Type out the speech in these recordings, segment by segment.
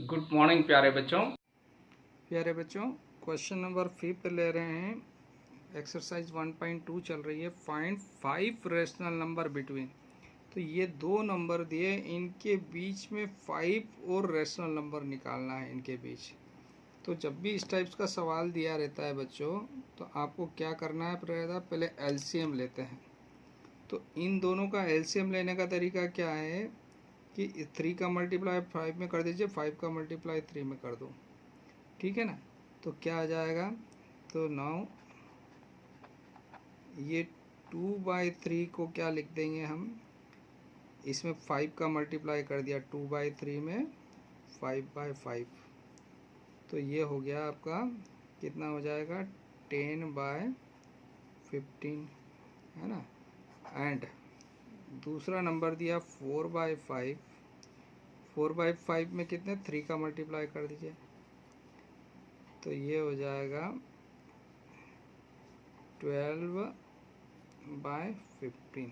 Good morning प्यारे बच्चों question number 5 ले रहे हैं। एक्सरसाइज 1.2 चल रही है। Find 5 rational number between. तो ये दो नंबर दिए, इनके बीच में 5 और रेशनल नंबर निकालना है इनके बीच। तो जब भी इस टाइप्स का सवाल दिया रहता है बच्चों, तो आपको क्या करना है रहेगा, पहले एलसीएम लेते हैं। तो इन दोनों का एलसीएम लेने का तरीका क्या है कि 3 का मल्टीप्लाई 5 में कर दीजिए, 5 का मल्टीप्लाई 3 में कर दो, ठीक है ना। तो क्या आ जाएगा, तो नाउ ये 2/3 को क्या लिख देंगे हम, इसमें 5 का मल्टीप्लाई कर दिया 2/3 में 5/5, तो ये हो गया आपका कितना हो जाएगा 10/15, है ना। एंड दूसरा नंबर दिया 4/5, 4/5 में कितने 3 का मल्टीप्लाई कर दीजिए, तो ये हो जाएगा 12/15,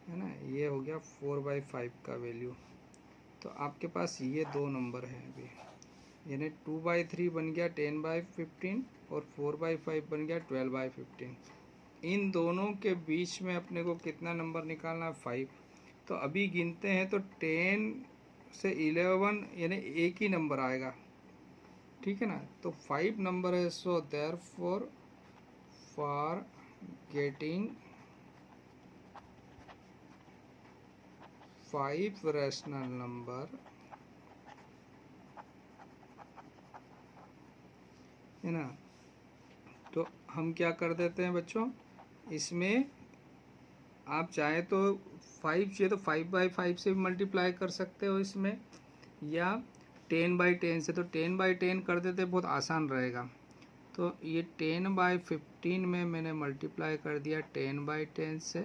है ना। ये हो गया 4/5 का वैल्यू। तो आपके पास ये दो नंबर हैं अभी, यानी 2/3 बन गया 10/15 और 4/5 बन गया 12/15। इन दोनों के बीच में अपने को कितना नंबर निकालना है, 5। तो अभी गिनते हैं तो 10 से 11 यानी एक ही नंबर आएगा, ठीक है ना। तो 5 नंबर है, so therefore for getting 5 rational number, है ना। तो हम क्या कर देते हैं बच्चों, इसमें आप चाहे तो 5 चाहिए तो 5/5 से भी मल्टीप्लाई कर सकते हो इसमें, या 10/10 से। तो 10/10 कर देते, बहुत आसान रहेगा। तो ये 10/15 में मैंने मल्टीप्लाई कर दिया 10/10 से,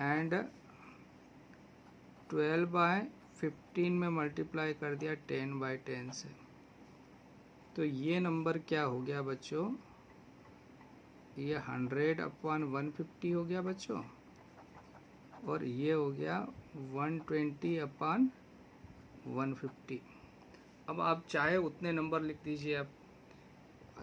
एंड 12/15 में मल्टीप्लाई कर दिया 10/10 से। तो ये नंबर क्या हो गया बच्चों, ये 100/150 हो गया बच्चों, और ये हो गया 120/150। अब आप चाहे उतने नंबर लिख दीजिए। आप,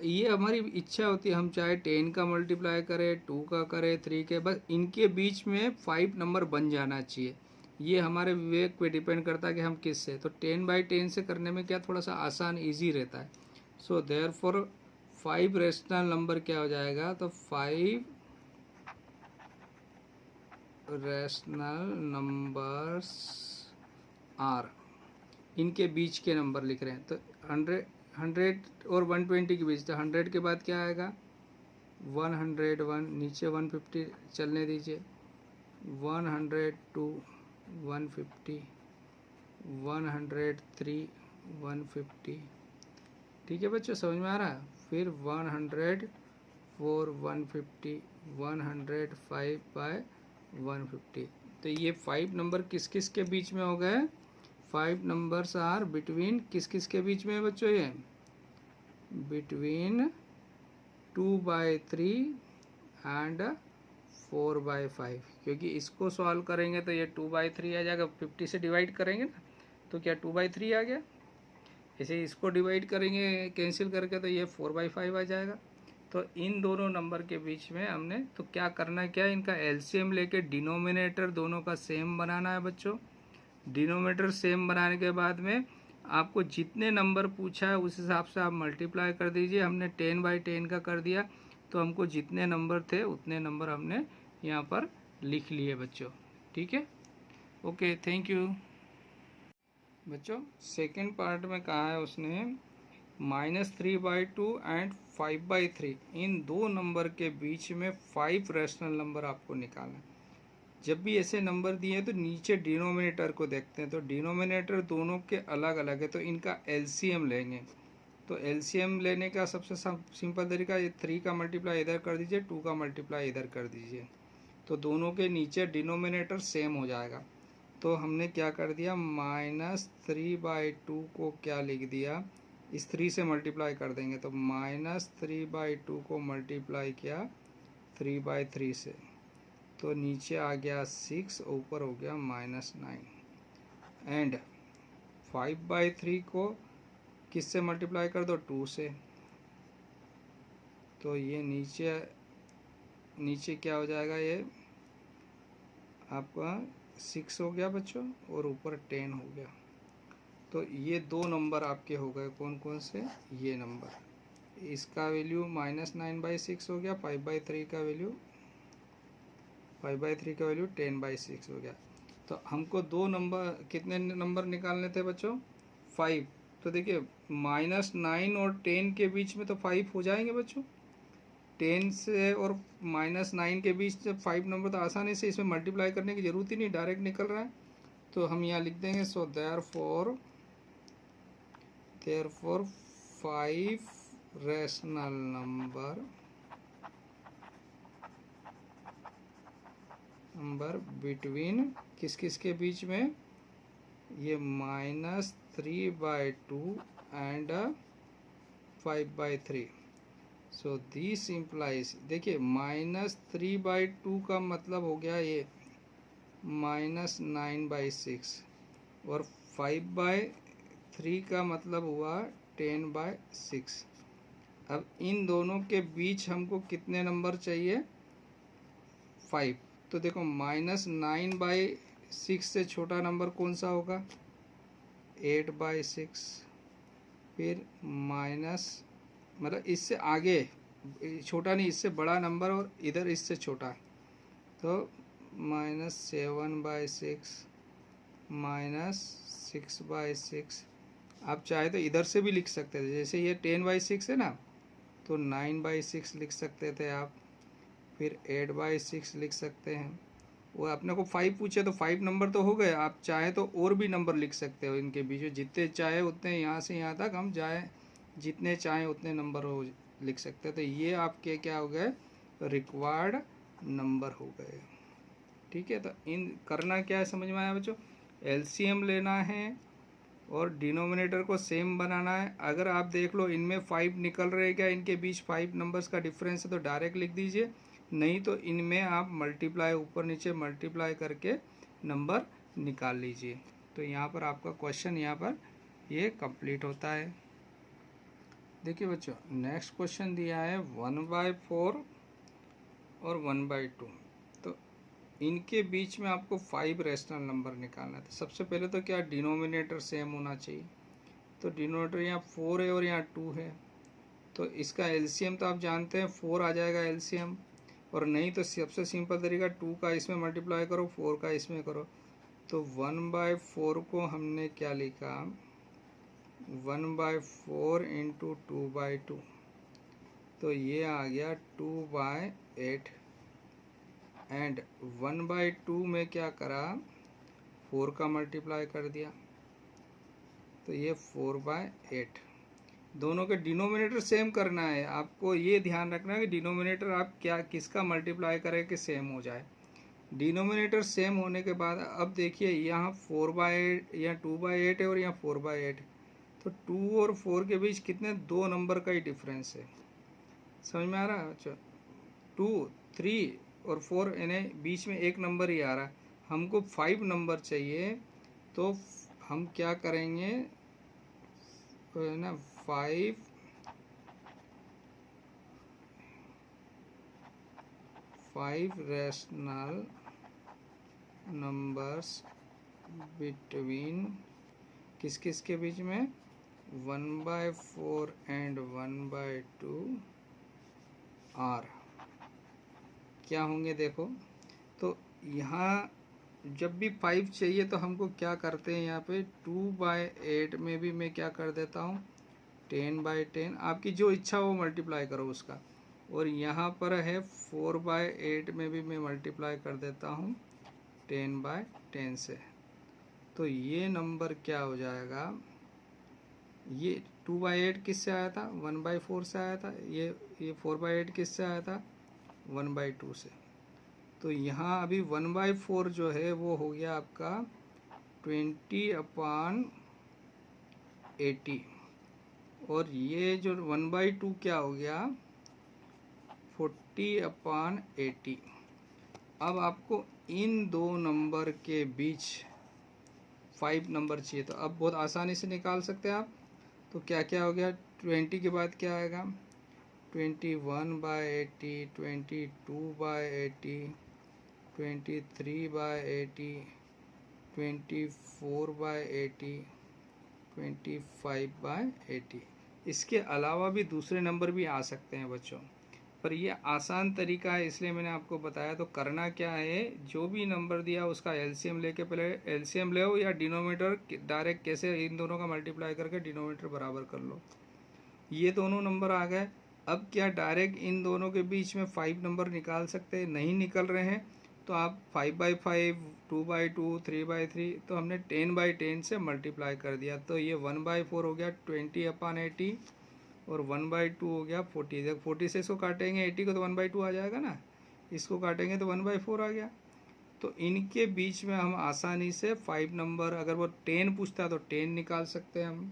ये हमारी इच्छा होती है, हम चाहे 10 का मल्टीप्लाई करें, 2 का करें, 3 के, बस इनके बीच में 5 नंबर बन जाना चाहिए। ये हमारे विवेक पे डिपेंड करता है कि हम किस से। तो 10/10 से करने में क्या थोड़ा सा आसान ईजी रहता है। सो देयरफॉर 5 रेशनल नंबर क्या हो जाएगा, तो 5 रैशनल नंबर्स आर, इनके बीच के नंबर लिख रहे हैं। तो 100 और 120 के बीच, तो 100 के बाद क्या आएगा 101, नीचे 150 चलने दीजिए, 102 150, 103 150, ठीक है बच्चों, समझ में आ रहा है। फिर 104 150, 105/150। तो ये 5 नंबर किस किस के बीच में हो गए, 5 नंबर्स आर बिटवीन, किस किस के बीच में है बच्चों, ये बिटवीन 2/3 एंड 4/5। क्योंकि इसको सॉल्व करेंगे तो ये 2/3 आ जाएगा, 50 से डिवाइड करेंगे ना, तो क्या 2/3 आ गया। ऐसे इसको डिवाइड करेंगे कैंसिल करके, तो ये 4/5 आ जाएगा। तो इन दोनों नंबर के बीच में हमने तो क्या करना है, क्या इनका एलसीएम लेके डिनोमिनेटर दोनों का सेम बनाना है बच्चों। डिनोमिनेटर सेम बनाने के बाद में आपको जितने नंबर पूछा है उस हिसाब से आप मल्टीप्लाई कर दीजिए। हमने 10/10 का कर दिया, तो हमको जितने नंबर थे उतने नंबर हमने यहाँ पर लिख लिए बच्चों, ठीक है। ओके, थैंक यू बच्चों। सेकेंड पार्ट में कहा है उसने -3/2 एंड 5/3, इन दो नंबर के बीच में 5 रैशनल नंबर आपको निकालना है। जब भी ऐसे नंबर दिए हैं तो नीचे डिनोमिनेटर को देखते हैं। तो डिनोमिनेटर दोनों के अलग अलग है, तो इनका एलसीएम लेंगे। तो एलसीएम लेने का सबसे सिंपल तरीका, ये 3 का मल्टीप्लाई इधर कर दीजिए, 2 का मल्टीप्लाई इधर कर दीजिए, तो दोनों के नीचे डिनोमिनेटर सेम हो जाएगा। तो हमने क्या कर दिया, -3/2 को क्या लिख दिया, इस 3 से मल्टीप्लाई कर देंगे, तो -3/2 को मल्टीप्लाई किया 3/3 से, तो नीचे आ गया 6, ऊपर हो गया -9, एंड 5/3 को किससे मल्टीप्लाई कर दो, 2 से, तो ये नीचे क्या हो जाएगा, ये आपका 6 हो गया बच्चों और ऊपर 10 हो गया। तो ये दो नंबर आपके हो गए, कौन कौन से, ये नंबर, इसका वैल्यू -9/6 हो गया, 5/3 का वैल्यू 10/6 हो गया। तो हमको दो नंबर, कितने नंबर निकालने थे बच्चों, 5। तो देखिए -9 और 10 के बीच में तो 5 हो जाएंगे बच्चों, 10 से और -9 के बीच से 5 नंबर, तो आसानी से इसमें मल्टीप्लाई करने की ज़रूरत ही नहीं, डायरेक्ट निकल रहा है। तो हम यहाँ लिख देंगे, so therefore 5 rational number between किस किस के बीच में, ये -3/2 एंड 5/3। सो दिस इम्प्लाइज, देखिए -3/2 का मतलब हो गया ये -9/6 और 5/3 का मतलब हुआ 10/6। अब इन दोनों के बीच हमको कितने नंबर चाहिए, 5। तो देखो -9/6 से छोटा नंबर कौन सा होगा, 8/6। फिर मतलब इससे आगे छोटा नहीं, इससे बड़ा नंबर और इधर इससे छोटा, तो -7/6 -6/6। आप चाहे तो इधर से भी लिख सकते थे, जैसे ये 10/6 है ना, तो 9/6 लिख सकते थे आप, फिर 8/6 लिख सकते हैं। वो अपने को 5 पूछे तो 5 नंबर तो हो गए, आप चाहे तो और भी नंबर लिख सकते हो इनके बीच में, जितने चाहे उतने, यहाँ से यहाँ तक हम चाहे जितने चाहे उतने नंबर हो लिख सकते हैं। तो ये आपके क्या हो गए, रिक्वायर्ड नंबर हो गए। ठीक है, तो इन करना क्या है समझ में आया बच्चों, एलसीएम लेना है और डिनोमिनेटर को सेम बनाना है। अगर आप देख लो इनमें 5 निकल रहे क्या, इनके बीच 5 नंबर्स का डिफरेंस है, तो डायरेक्ट लिख दीजिए, नहीं तो इनमें आप मल्टीप्लाई, ऊपर नीचे मल्टीप्लाई करके नंबर निकाल लीजिए। तो यहाँ पर आपका क्वेश्चन यहाँ पर ये कंप्लीट होता है। देखिए बच्चों, नेक्स्ट क्वेश्चन दिया है 1/4 और 1/2। तो इनके बीच में आपको 5 रैशनल नंबर निकालना है। तो सबसे पहले तो क्या, डिनोमिनेटर सेम होना चाहिए। तो डिनोमिनेटर यहाँ 4 है और यहाँ 2 है, तो इसका एलसीएम तो आप जानते हैं 4 आ जाएगा एलसीएम, और नहीं तो सबसे सिंपल तरीका 2 का इसमें मल्टीप्लाई करो, 4 का इसमें करो। तो 1/4 को हमने क्या लिखा, 1/4 इंटू 2/2, तो ये आ गया 2/8। एंड 1/2 में क्या करा, 4 का मल्टीप्लाई कर दिया, तो ये 4/8। दोनों के डिनोमिनेटर सेम करना है, आपको ये ध्यान रखना है कि डिनोमिनेटर आप क्या किसका मल्टीप्लाई करें कि सेम हो जाए। डिनोमिनेटर सेम होने के बाद अब देखिए यहाँ 4/8, यहाँ 2/8 है और यहाँ 4/8, तो 2 और 4 के बीच कितने, 2 नंबर का ही डिफरेंस है। समझ में आ रहा है? अच्छा, 2, 3 और 4 यानी बीच में एक नंबर ही आ रहा है। हमको 5 नंबर चाहिए, तो हम क्या करेंगे, तो है ना 5 रैशनल नंबर्स बिटवीन किस किस के बीच में, 1/4 एंड 1/2 आर क्या होंगे देखो। तो यहाँ जब भी 5 चाहिए तो हमको क्या करते हैं, यहाँ पे 2/8 में भी मैं क्या कर देता हूँ, 10/10, आपकी जो इच्छा हो मल्टीप्लाई करो उसका। और यहाँ पर है 4/8 में भी मैं मल्टीप्लाई कर देता हूँ 10/10 से। तो ये नंबर क्या हो जाएगा, ये 2/8 किससे आया था, 1/4 से आया था, ये 4/8 किससे आया था, 1/2 से। तो यहाँ अभी 1/4 जो है वो हो गया आपका 20/80, और ये जो 1/2 क्या हो गया, 40/80। अब आपको इन दो नंबर के बीच 5 नंबर चाहिए, तो अब बहुत आसानी से निकाल सकते हैं आप। तो क्या क्या हो गया, 20 के बाद क्या आएगा, 21/80, 22/80, 23/80, 24/80, 25/80। इसके अलावा भी दूसरे नंबर भी आ सकते हैं बच्चों, पर ये आसान तरीका है इसलिए मैंने आपको बताया। तो करना क्या है, जो भी नंबर दिया उसका एलसीएम लेके, पहले एलसीएम ले या डिनोमीटर डायरेक्ट कैसे इन दोनों का मल्टीप्लाई करके डिनोमीटर बराबर कर लो। ये दोनों नंबर आ गए। अब क्या डायरेक्ट इन दोनों के बीच में 5 नंबर निकाल सकते हैं, नहीं निकल रहे हैं तो आप 5/5, 2/2, 3/3, तो हमने 10/10 से मल्टीप्लाई कर दिया। तो ये 1/4 हो गया 20/80 और 1/2 हो गया 40। जब 40 से इसको काटेंगे 80 को तो 1/2 आ जाएगा ना, इसको काटेंगे तो 1/4 आ गया। तो इनके बीच में हम आसानी से 5 नंबर, अगर वो 10 पूछता है तो 10 निकाल सकते हैं हम,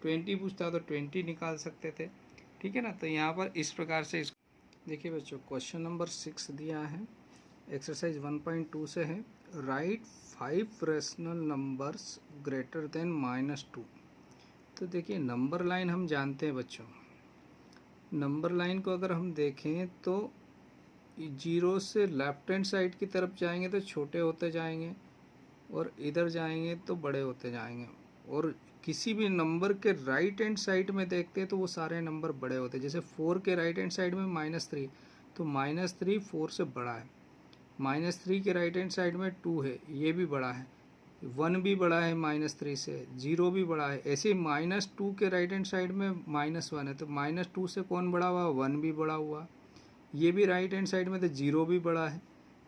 20 पूछता है तो 20 निकाल सकते थे। ठीक है ना। तो यहाँ पर इस प्रकार से देखिए बच्चों, क्वेश्चन नंबर 6 दिया है, एक्सरसाइज 1.2 से है, right 5 rational numbers greater than -2। तो देखिए नंबर लाइन हम जानते हैं बच्चों, नंबर लाइन को अगर हम देखें तो 0 से लेफ्ट हैंड साइड की तरफ जाएंगे तो छोटे होते जाएंगे और इधर जाएंगे तो बड़े होते जाएंगे, और किसी भी नंबर के राइट हैंड साइड में देखते हैं तो वो सारे नंबर बड़े होते हैं। जैसे 4 के राइट हैंड साइड में -3, तो -3 4 से बड़ा है। -3 के राइट हैंड साइड में 2 है, ये भी बड़ा है। 1 भी बड़ा है -3 से, 0 भी बड़ा है। ऐसे -2 के राइट हैंड साइड में -1 है, तो -2 से कौन बड़ा हुआ, 1 भी बड़ा हुआ। ये भी राइट हैंड साइड में तो 0 भी बड़ा है।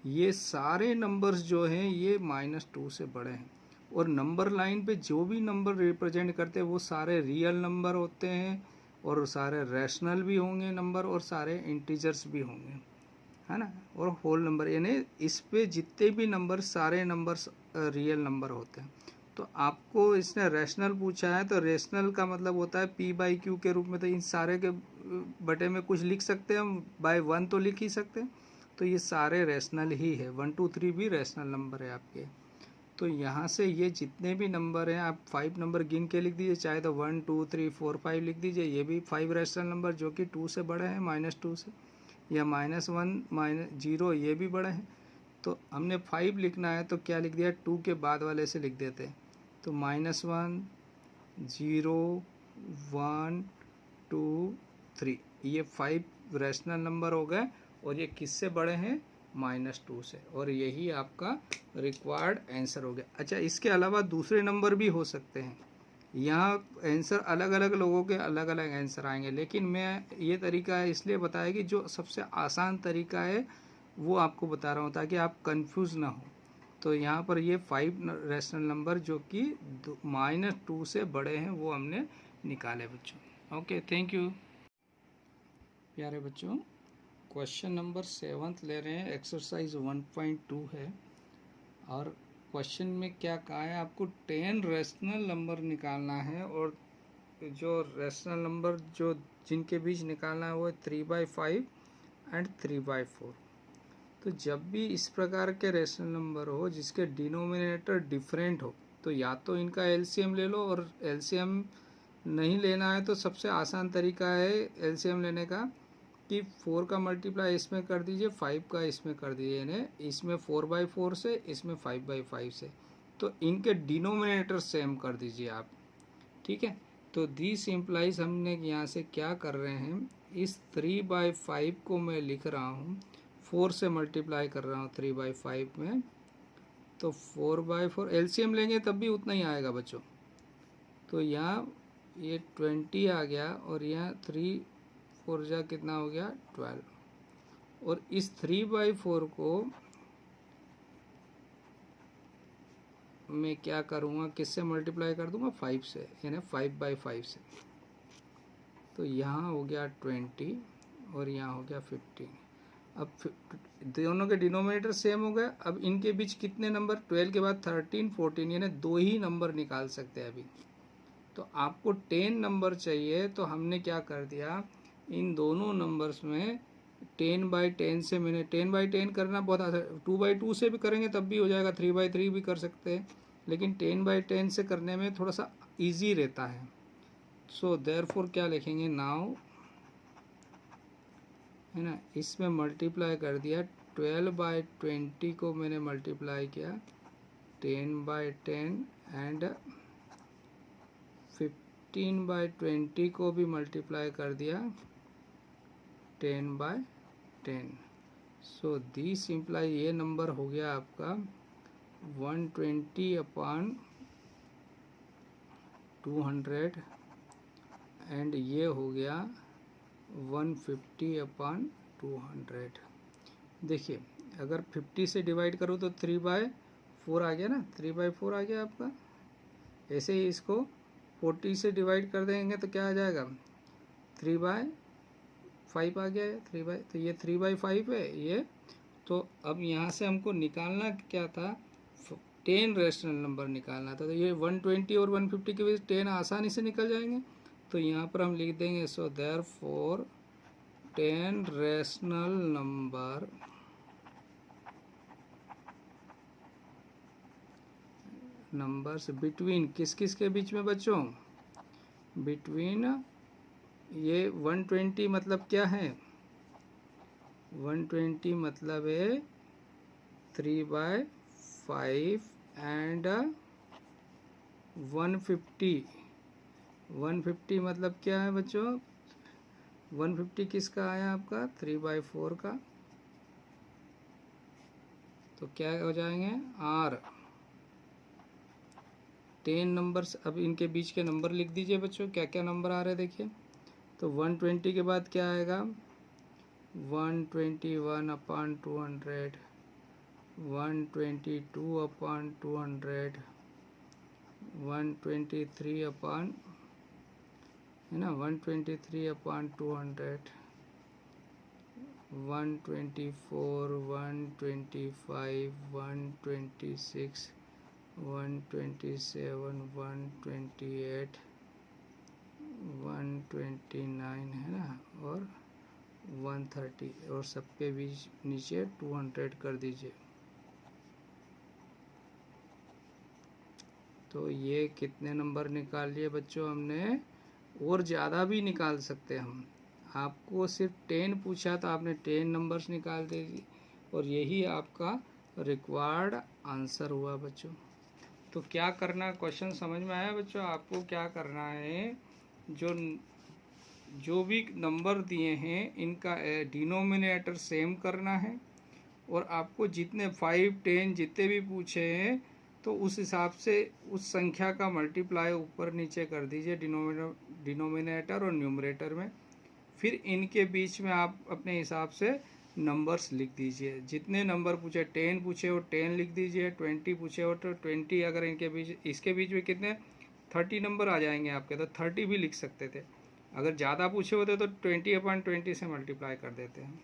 ये सारे नंबर्स जो हैं ये -2 से बड़े हैं। और नंबर लाइन पे जो भी नंबर रिप्रेजेंट करते हैं वो सारे रियल नंबर होते हैं, और सारे रैशनल भी होंगे नंबर, और सारे इंटीजर्स भी होंगे, है ना, और होल नंबर, यानी इस पे जितने भी नंबर, सारे नंबर्स रियल नंबर होते हैं। तो आपको इसने रैशनल पूछा है, तो रैशनल का मतलब होता है P/Q के रूप में, तो इन सारे के बटे में कुछ लिख सकते हैं हम, बाय 1 तो लिख ही सकते हैं। तो ये सारे रैशनल ही है, 1 2 3 भी रैशनल नंबर है आपके। तो यहाँ से ये जितने भी नंबर हैं आप 5 नंबर गिन के लिख दीजिए, चाहे तो 1 2 3 4 5 लिख दीजिए। ये भी 5 रैशनल नंबर जो कि 2 से बड़े हैं, -2 से, या -1 -0 ये भी बड़े हैं। तो हमने 5 लिखना है तो क्या लिख दिया, 2 के बाद वाले से लिख देते हैं। तो -1 0 1 2 3, ये 5 रैशनल नंबर हो गए, और ये किससे बड़े हैं, -2 से, और यही आपका रिक्वायर्ड आंसर हो गया। अच्छा, इसके अलावा दूसरे नंबर भी हो सकते हैं, यहाँ आंसर अलग अलग लोगों के अलग अलग आंसर आएंगे, लेकिन मैं ये तरीका है इसलिए बताया कि जो सबसे आसान तरीका है वो आपको बता रहा हूँ ताकि आप कंफ्यूज ना हो। तो यहाँ पर ये 5 रैशनल नंबर जो कि -2 से बड़े हैं वो हमने निकाले बच्चों। ओके, थैंक यू प्यारे बच्चों। क्वेश्चन नंबर 7 ले रहे हैं, एक्सरसाइज 1.2 है, और क्वेश्चन में क्या कहा है, आपको 10 रैशनल नंबर निकालना है, और जो रैशनल नंबर जो जिनके बीच निकालना है वो है 3/5 एंड 3/4। तो जब भी इस प्रकार के रैशनल नंबर हो जिसके डिनोमिनेटर डिफरेंट हो, तो या तो इनका एलसीएम ले लो, और एलसीएम नहीं लेना है तो सबसे आसान तरीका है एलसीएम लेने का कि 4 का मल्टीप्लाई इसमें कर दीजिए, 5 का इसमें कर दीजिए, यानी इसमें 4/4 से, इसमें 5/5 से, तो इनके डिनोमिनेटर सेम कर दीजिए आप। ठीक है, तो दिस इम्प्लाइज हमने यहाँ से क्या कर रहे हैं, इस 3/5 को मैं लिख रहा हूँ, 4 से मल्टीप्लाई कर रहा हूँ 3/5 में, तो 4/4 एलसीएम लेंगे तब भी उतना ही आएगा बच्चों। तो यहाँ ये 20 आ गया, और यहाँ 3 4 जा कितना हो गया 12, और इस 3/4 को मैं क्या करूँगा, किससे मल्टीप्लाई कर दूँगा, 5 से, यानी 5/5 से। तो यहाँ हो गया 20 और यहाँ हो गया 15। अब दोनों के डिनोमिनेटर सेम हो गए। अब इनके बीच कितने नंबर, 12 के बाद 13 14, यानी 2 ही नंबर निकाल सकते हैं अभी। तो आपको 10 नंबर चाहिए, तो हमने क्या कर दिया, इन दोनों नंबर्स में 10/10 से मैंने 10/10 करना बहुत आसान, 2/2 से भी करेंगे तब भी हो जाएगा, 3/3 भी कर सकते हैं, लेकिन 10/10 से करने में थोड़ा सा इजी रहता है। सो देयरफॉर क्या लिखेंगे, नाउ, है ना, इसमें मल्टीप्लाई कर दिया, 12/20 को मैंने मल्टीप्लाई किया 10/10 एंड 15/20 को भी मल्टीप्लाई कर दिया 10/10। सो दिस इम्प्लाई, ये नंबर हो गया आपका 120/200 एंड ये हो गया 150/200। देखिए अगर 50 से डिवाइड करो तो 3/4 आ गया ना, 3/4 आ गया आपका। ऐसे ही इसको 40 से डिवाइड कर देंगे तो क्या आ जाएगा, 3/5 आ गया है, तो ये 3/5 है ये। तो अब यहाँ से हमको निकालना क्या था, 10 रेशनल नंबर निकालना था। तो ये 120 और 150 के बीच 10 आसानी से निकल जाएंगे। तो यहाँ पर हम लिख देंगे, so therefore 10 rational numbers between, किस किस के बीच में बच्चों, बिटवीन, ये 120 मतलब क्या है, 120 मतलब है 3/5 एंड 150 मतलब क्या है बच्चों, 150 किसका आया आपका, 3/4 का। तो क्या हो जाएंगे, आर 10 नंबर्स। अब इनके बीच के नंबर लिख दीजिए बच्चों, क्या क्या नंबर आ रहे हैं देखिए। तो 120 के बाद क्या आएगा, 121/200, 122/200, 123 है ना, 123/200, 124, 125, 126, 127, 128, 129 है ना, और 130, और सबके बीच नीचे 200 कर दीजिए। तो ये कितने नंबर निकाल लिए बच्चों हमने, और ज़्यादा भी निकाल सकते हैं हम। आपको सिर्फ 10 पूछा तो आपने 10 नंबर्स निकाल दिए, और यही आपका रिक्वायर्ड आंसर हुआ बच्चों। तो क्या करना, क्वेश्चन समझ में आया बच्चों, आपको क्या करना है, जो भी नंबर दिए हैं इनका डिनोमिनेटर सेम करना है, और आपको जितने 5, 10 जितने भी पूछे हैं तो उस हिसाब से उस संख्या का मल्टीप्लाई ऊपर नीचे कर दीजिए डिनोमिनेटर और न्यूमरेटर में। फिर इनके बीच में आप अपने हिसाब से नंबर्स लिख दीजिए। जितने नंबर पूछे, 10 पूछे हो 10 लिख दीजिए, 20 पूछे हो तो 20, अगर इनके बीच, इसके बीच में कितने 30 नंबर आ जाएंगे आपके, तो 30 भी लिख सकते थे। अगर ज़्यादा पूछे होते तो 20/20 से मल्टीप्लाई कर देते हैं।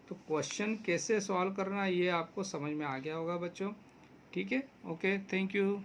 तो क्वेश्चन कैसे सॉल्व करना ये आपको समझ में आ गया होगा बच्चों। ठीक है, ओके, थैंक यू।